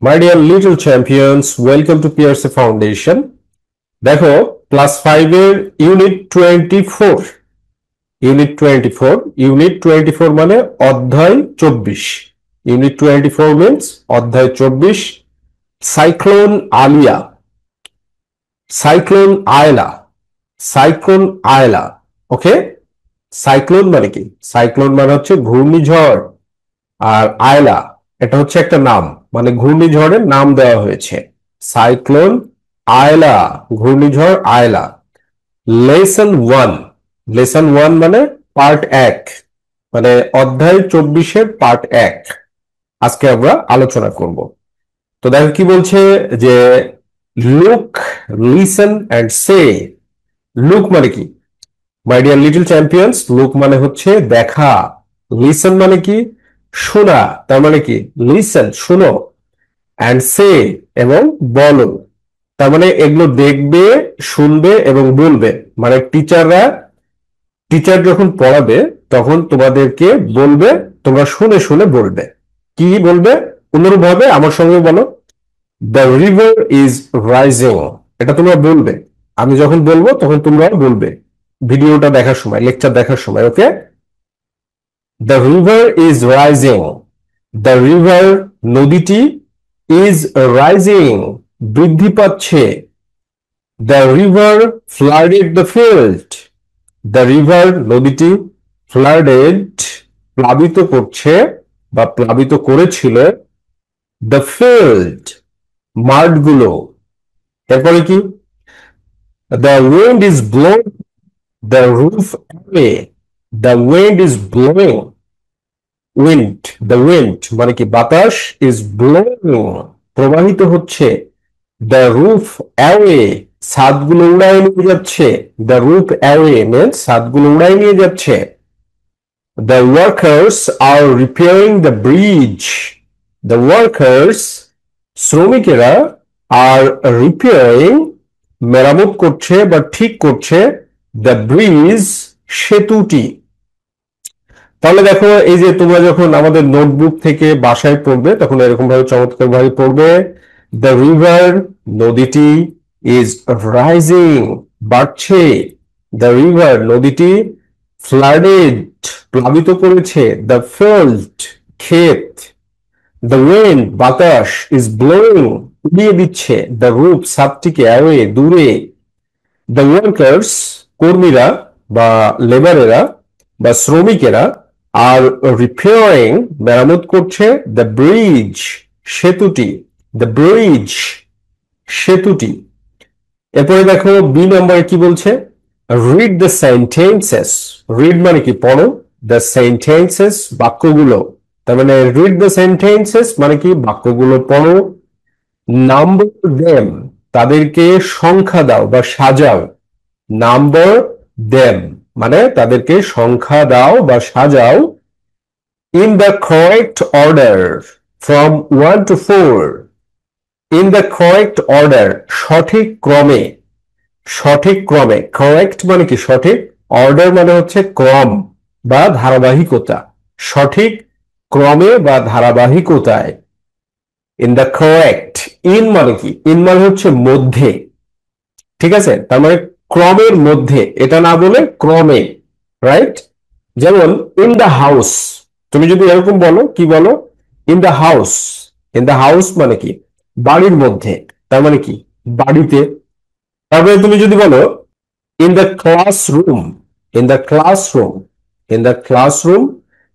My dear little champions, welcome to PRC Foundation. দেখো class 5 এর unit 24 unit 24 মানে অধ্যায় 24 ইউনিট 24 means অধ্যায় 24 সাইক্লোন আলিয়া সাইক্লোন আয়লা ওকে সাইক্লোন মানে কি সাইক্লোন মানে হচ্ছে ঘূর্ণিঝড় আর আয়লা এটা হচ্ছে একটা নাম মানে ঘূর্ণিঝড়ের নাম দেওয়া হয়েছে সাইক্লোন আয়লা ঘূর্ণিঝড় আয়লা লেসন ওয়ান মানে পার্ট 1 মানে অধ্যায় 24 পার্ট 1 আজকে আমরা আলোচনা করব তো দেখো কি বলছে যে look listen and say look মানে কি my dear little champions look মানে হচ্ছে দেখা লিসেন মানে কি শোনা তার মানে কি লিসেন শুনো এন্ড সে এবং বলো তার মানে এগুলো দেখবে শুনবে এবং বলবে মানে টিচার যখন পড়াবে তখন তোমাদেরকে বলবে তোমরা শুনে শুনে বলবে কি বলবে অনুরূপভাবে আমার সঙ্গে বলো দ্য রিভার ইজ রাইজিং এটা তোমরা বলবে আমি যখন বলবো তখন তোমরা বলবে ভিডিওটা দেখার সময় লেকচার দেখার সময় okay the river is rising the river নদীটি ইজ রাইজিং বৃদ্ধি পাচ্ছে the river flooded the field the river নদীটি ফ্লাডেড প্লাবিত করছে বা প্লাবিত করেছিল দ্য ফিল্ড মাঠগুলো এরপরে কি the wind is blowing the roof away the wind is blowing wind মানে কি বাতাস ইজ ব্লোইং প্রবাহিত হচ্ছে দ্য রুফ অ্যাওয়ে ছাদগুলো উড়ায় নিয়ে যাচ্ছে দ্য রুফ অ্যাওয়ে মিন্স ছাদগুলো উড়ায় নিয়ে যাচ্ছে the workers are repairing the bridge the workers শ্রমিকেরা আর রিপেয়ারিং মেরামত করছে বা ঠিক করছে দ্য ব্রিজ সেতুটি তাহলে দেখো এই যে তোমরা যখন আমাদের নোটবুক থেকে বাসায় পড়বে তখন এরকম ভাবে চমৎকার ভাবে পড়বে দ্য রিভার নদীটি ইজ রাইজিং বাড়ছে দ্য রিভার নদীটি ফ্লাডেড প্লাবিত করেছে দ্য ফিল্ড ক্ষেত দ্য উইন্ড বাতাস ইজ ব্লোয়িং উড়িয়ে দিচ্ছে দ্য রুফ ছাদটিকে অ্যাওয়ে দূরে দ্য ওয়ার্কার্স কর্মীরা বা লেবারেরা বা শ্রমিকেরা আর রিপেয়ারিং মেরামত করছে দ্য ব্রিজ সেতুটি এরপরে দেখো বি নম্বরে কি বলছে রিড দ্য সেন্টেন্সেস রিড মানে কি পড়ো দ্য সেন্টেন্সেস বাক্যগুলো তার মানে রিড দ্য সেন্টেন্সেস মানে কি বাক্যগুলো পড়ো নাম্বার দেম তাদেরকে সংখ্যা দাও বা সাজাও নাম্বার দেম মানে তাদেরকে সংখ্যা দাও বা সাজাও in the correct order from 1 to 4 in the correct order সঠিক ক্রমে কারেক্ট মানে কি সঠিক অর্ডার মানে হচ্ছে ক্রম বা ধারাবাহিকতা সঠিক ক্রমে বা ধারাবাহিকতায় ইন দ্য কারেক্ট ইন মানে কি ইন মানে হচ্ছে মধ্যে ঠিক আছে তার মানে ক্রমের মধ্যে এটা না বলে ক্রমে রাইট যেমন ইন দ্য হাউস তুমি যদি এরকম বলো কি বলো ইন দ্য হাউস মানে কি বাড়ির মধ্যে তার মানে কি বাড়িতে তারপরে তুমি যদি বলো ইন দ্য ক্লাসরুম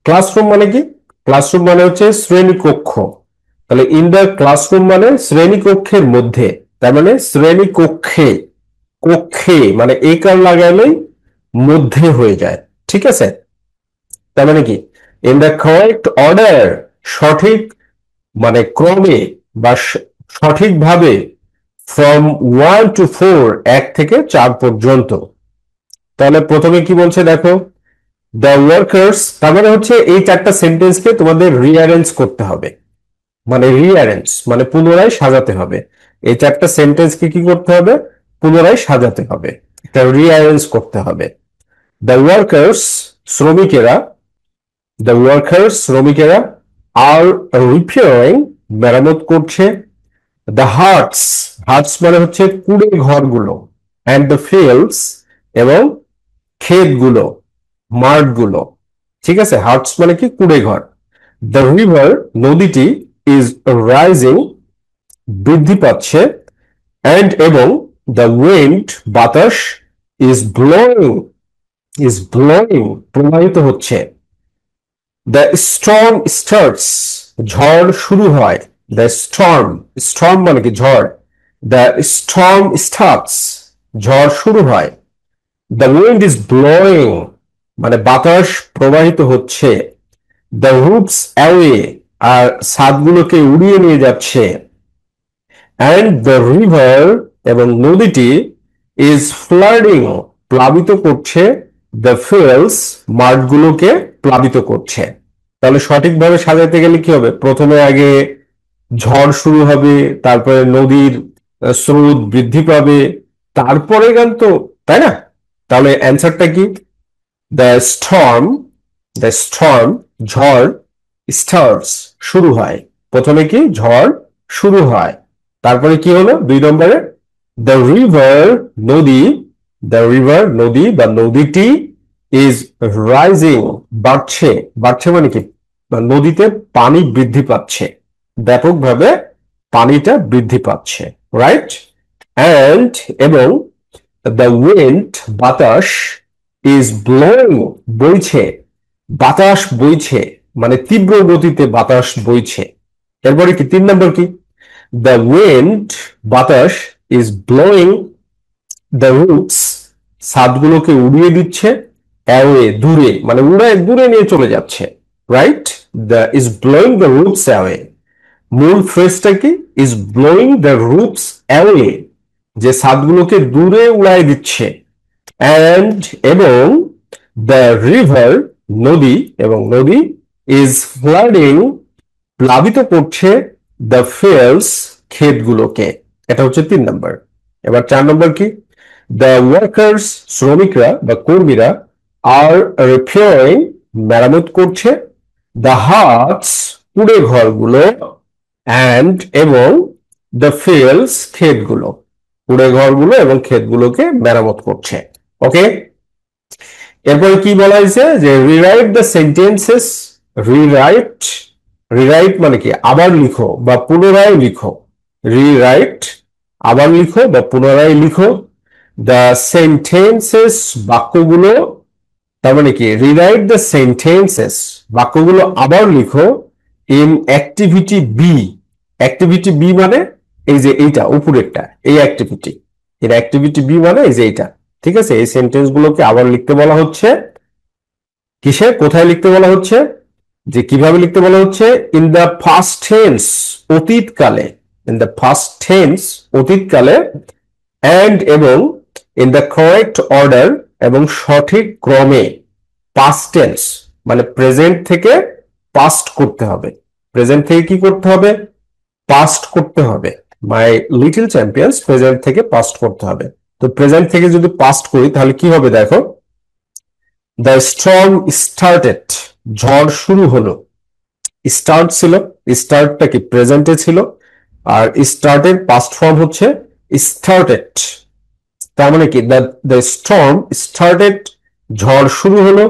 ক্লাসরুম মানে কি ক্লাসরুম মানে হচ্ছে শ্রেণীকক্ষ তাহলে ইন দ্য ক্লাসরুম মানে শ্রেণীকক্ষের মধ্যে তার মানে শ্রেণীকক্ষে মানে একার লাগালেই মধ্যে হয়ে যায় ঠিক আছে তার মানে কি ইন দ্য কারেক্ট অর্ডার সঠিক মানে ক্রমে বা সঠিকভাবে ফ্রম 1 to 4 1 থেকে 4 পর্যন্ত তাহলে প্রথমে কি বলছে দেখো দ্য ওয়ার্কার্স তার মানে হচ্ছে এই চারটা সেন্টেন্সকে তোমাদের রিঅ্যারেঞ্জ করতে হবে মানে পুনরায় সাজাতে হবে এই চারটা সেন্টেন্সকে কি করতে হবে পুনরায় সাজাতে হবে এটা রিঅ্যারেঞ্জ করতে হবে দ্য ওয়ার্কার্স শ্রমিকেরা আর রিপেয়ারিং মেরামত করছে। দ্য হার্টস, হার্টস মানে হচ্ছে কুড়ে ঘরগুলো, অ্যান্ড দ্য ফিল্ডস এবং ক্ষেতগুলো, মাঠগুলো। ঠিক আছে, হার্টস মানে কি কুড়ে ঘর। দ্য রিভার, নদীটি, ইজ রাইজিং, বৃদ্ধি পাচ্ছে, অ্যান্ড এবং দ্য উইন্ড, বাতাস, ইজ ব্লোয়িং, প্রবাহিত হচ্ছে। দ্য স্টর্ম স্টার্টস, ঝড় শুরু হয়। দ্য স্টর্ম, স্টর্ম মানে কি ঝড়। দ্য স্টর্ম স্টার্টস, ঝড় শুরু হয়। দ্য উইন্ড ইজ ব্লোয়িং, মানে বাতাস প্রবাহিত হচ্ছে। দ্য রুটস অ্যাওয়ে, আর ছাদগুলোকে উড়িয়ে নিয়ে যাচ্ছে। অ্যান্ড দ্য রিভার, এবং নদীটি, ইজ ফ্লাডিং, প্লাবিত করছে। দ্য ফিল্ডস, মাঠগুলোকে প্লাবিত করছে। তাহলে সঠিকভাবে সাজাতে গেলে কি হবে? প্রথমে আগে ঝড় শুরু হবে, তারপরে নদীর স্রোত বৃদ্ধি পাবে, তারপরে গান তো, তাই না? তাহলে অ্যান্সারটা কি? দ্য স্টর্ম, ঝড়, স্টার্টস, শুরু হয়। প্রথমে কি? ঝড় শুরু হয়। তারপরে কি হলো 2 নম্বরে? দ্য রিভার, নদী, নদী বা নদীটি, ইজ রাইজিং, বাড়ছে। বাড়ছে মানে কি? নদীতে পানি বৃদ্ধি পাচ্ছে, ব্যাপকভাবে পানিটা বৃদ্ধি পাচ্ছে, রাইট? অ্যান্ড এবং দ্য উইন্ড, বাতাস, ইজ ব্লোয়িং, বইছে। বাতাস বইছে মানে তীব্র গতিতে বাতাস বইছে। এরপরে কি 3 নম্বর কি? দ্য উইন্ড, বাতাস, ইজ ব্লোয়িং দ্য রুটস, ছাদগুলোকে উড়িয়ে দিচ্ছে। অ্যাওয়ে, দূরে, মানে উড়ায় দূরে নিয়ে চলে যাচ্ছে, right? The is blowing the roots away. মূল ফ্রেজটা কি? Is blowing the roots away, যে ছাদগুলোকে দূরে উড়ায় দিচ্ছে। অ্যান্ড এবং দ্য রিভার, নদী, এবং নদী, ইজ ফ্লাডিং, প্লাবিত করছে। দ্য ফিল্ডস, ক্ষেতগুলোকে। এটা হচ্ছে 3 নম্বর। এবার 4 নম্বর কি? দ্য ওয়ার্কার্স, শ্রমিকরা বা কর্মীরা, আর রিপেয়ারিং, মেরামত করছে। দ্য হাটস, কুড়ে ঘরগুলো, অ্যান্ড এবং দ্য ফিল্ডস, ক্ষেতগুলো। কুড়ে ঘরগুলো এবং ক্ষেতগুলোকে মেরামত করছে। ওকে, এরপরে কি বলা হয়েছে? যে rewrite the sentences. Rewrite, rewrite মানে কি? আবার লিখো বা পুনরায় লিখো। রিরাইট, আবার লিখো বা পুনরায় লিখো। দ্য সেন্টেন্সেস, বাক্যগুলো। তার মানে কি? রিরাইট দ্য সেন্টেন্সেস, বাক্যগুলো আবার লিখো। In activity B. Activity B মানে এই যে এইটা উপরেরটা, এই অ্যাক্টিভিটি। এর অ্যাক্টিভিটি বি মানে এই যে এইটা। ঠিক আছে, এই সেন্টেন্স গুলোকে আবার লিখতে বলা হচ্ছে। কিসে, কোথায় লিখতে বলা হচ্ছে? যে কিভাবে লিখতে বলা হচ্ছে? ইন দ্য ফার্স্ট টেন্স, অতীতকালে। ইন দ্য ফার্স্ট টেন্স, অতীতকালে। অ্যান্ড এবং ইন দ্য কারেক্ট অর্ডার, এবং সঠিক ক্রমে। পাস্ট টেন্স মানে প্রেজেন্ট থেকে পাস্ট করতে হবে। প্রেজেন্ট থেকে কি করতে হবে? পাস্ট করতে হবে। মাই লিটল চ্যাম্পিয়ন্স, প্রেজেন্ট থেকে পাস্ট করতে হবে। তো প্রেজেন্ট থেকে যদি পাস্ট করি তাহলে কি হবে দেখো? দ্য স্টর্ম স্টার্টেড, ঝড় শুরু হলো। স্টার্ট ছিল, স্টার্টটা কি প্রেজেন্টে ছিল, আর স্টার্টের পাস্ট ফর্ম হচ্ছে স্টার্টেড। তার মানে কি? দ্য স্টর্ম স্টার্টেড, ঝড় শুরু হলো।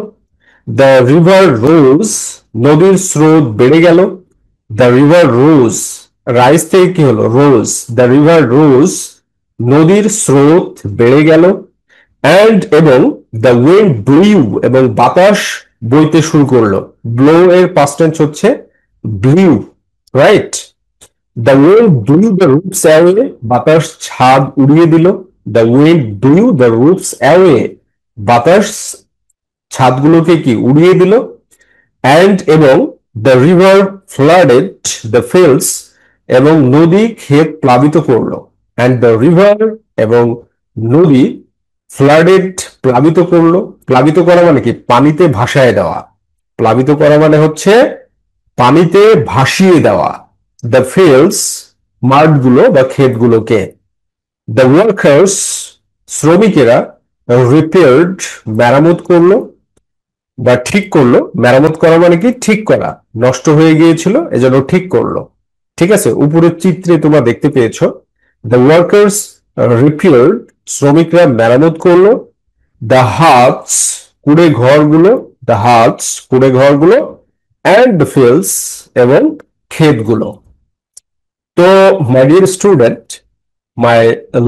দ্য রিভার রোজ, নদীর স্রোত বেড়ে গেল। দ্য রিভার রোজ, রাইজ থেকে কি হলো? রোজ। দ্য রিভার রোজ, নদীর স্রোত বেড়ে গেল। অ্যান্ড এবং দ্য উইন্ড ব্লিউ, এবং বাতাস বইতে শুরু করলো। ব্লো এর পাস্ট টেন্স হচ্ছে blew, right? The wind blew the roots away, বাতাস ছাদ উড়িয়ে দিল। The wind blew the roots away, বাতাস ছাদগুলোকে কি উড়িয়ে দিল। অ্যান্ড এবং the river flooded the fields, এবং নদী ক্ষেত প্লাবিত করলো। অ্যান্ড দ্য রিভার, এবং নদী, ফ্লাডেড, প্লাবিত করলো। প্লাবিত করা মানে কি? পানিতে ভাসায় দেওয়া। প্লাবিত করা মানে হচ্ছে পানিতে ভাসিয়ে দেওয়া। দ্য ফিল্ডস, মাঠগুলো বা ক্ষেতগুলোকে। দ্য ওয়ার্কার্স, শ্রমিকেরা, রিপেয়ার্ড, মেরামত করলো বা ঠিক করলো। মেরামত করা মানে কি? ঠিক করা, নষ্ট হয়ে গিয়েছিল এজন্য ঠিক করলো। ঠিক আছে, উপরের চিত্রে তোমরা দেখতে পেয়েছো দ্য ওয়ার্কার্স রিপেয়ার্ড, শ্রমিকরা মেরামত করলো, দ্য হাটস, কুড়ে ঘরগুলো, দ্য হাটস, কুড়ে ঘরগুলো, অ্যান্ড দ্য ফিল্ডস, এবং ক্ষেতগুলো। তো my dear student, my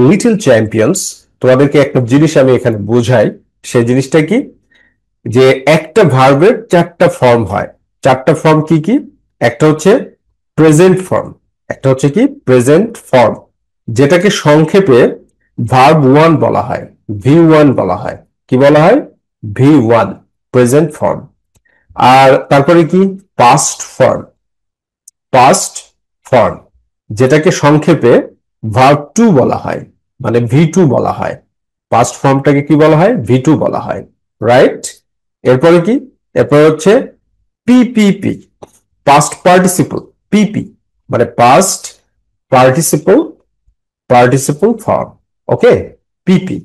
little champions, তোমাদেরকে একটা জিনিস আমি এখানে বোঝাই। সেই জিনিসটা কি, যে একটা ভার্বের চারটা ফর্ম হয়। চারটা ফর্ম কি কি? একটা হচ্ছে প্রেজেন্ট ফর্ম, একটা হচ্ছে কি প্রেজেন্ট ফর্ম, যেটাকে সংক্ষেপে ভার্ব ওয়ান বলা হয়, V1 বলা হয়। কি বলা হয়? V1, present form. আর তারপরে কি পাস্ট ফর্ম, পাস্ট ফর্ম, যেটাকে সংক্ষেপে ভার্ব টু বলা হয়, মানে V2 বলা হয়। পাস্ট ফর্মটাকে কি বলা হয়? V2 বলা হয়, রাইট? এরপরে কি? এরপরে হচ্ছে PPP, পাস্ট পার্টিসিপল, পিপি মানে পাস্ট পার্টিসিপল, পার্টিসিপল ফর্ম। ওকে, পিপি,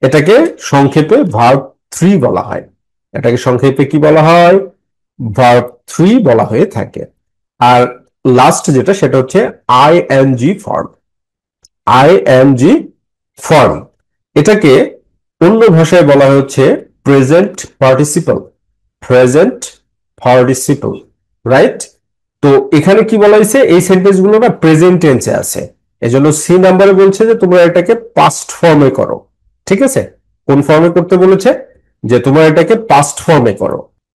এটাকে সংক্ষেপে ভার্ব থ্রি বলা হয়। এটাকে সংক্ষেপে কি বলা হয়? ভার্ব থ্রি বলা হয়ে থাকে। আর লাস্ট যেটা, সেটা হচ্ছে আইএনজি ফর্ম, আইএনজি ফর্ম। এটাকে অন্য ভাষায় বলা হচ্ছে present participle, present participle, right? তো এখানে কি বলা হয়েছে, এই সেন্টেন্স গুলো না প্রেজেন্ট টেন্সে আছে, এজন্য সি নাম্বারে বলছে যে তোমরা এটাকে পাস্ট ফর্মে করো। ঠিক আছে, কোন ফর্মে করতে বলেছে? যে তোমরা এটাকে পাস্ট ফর্মে করো।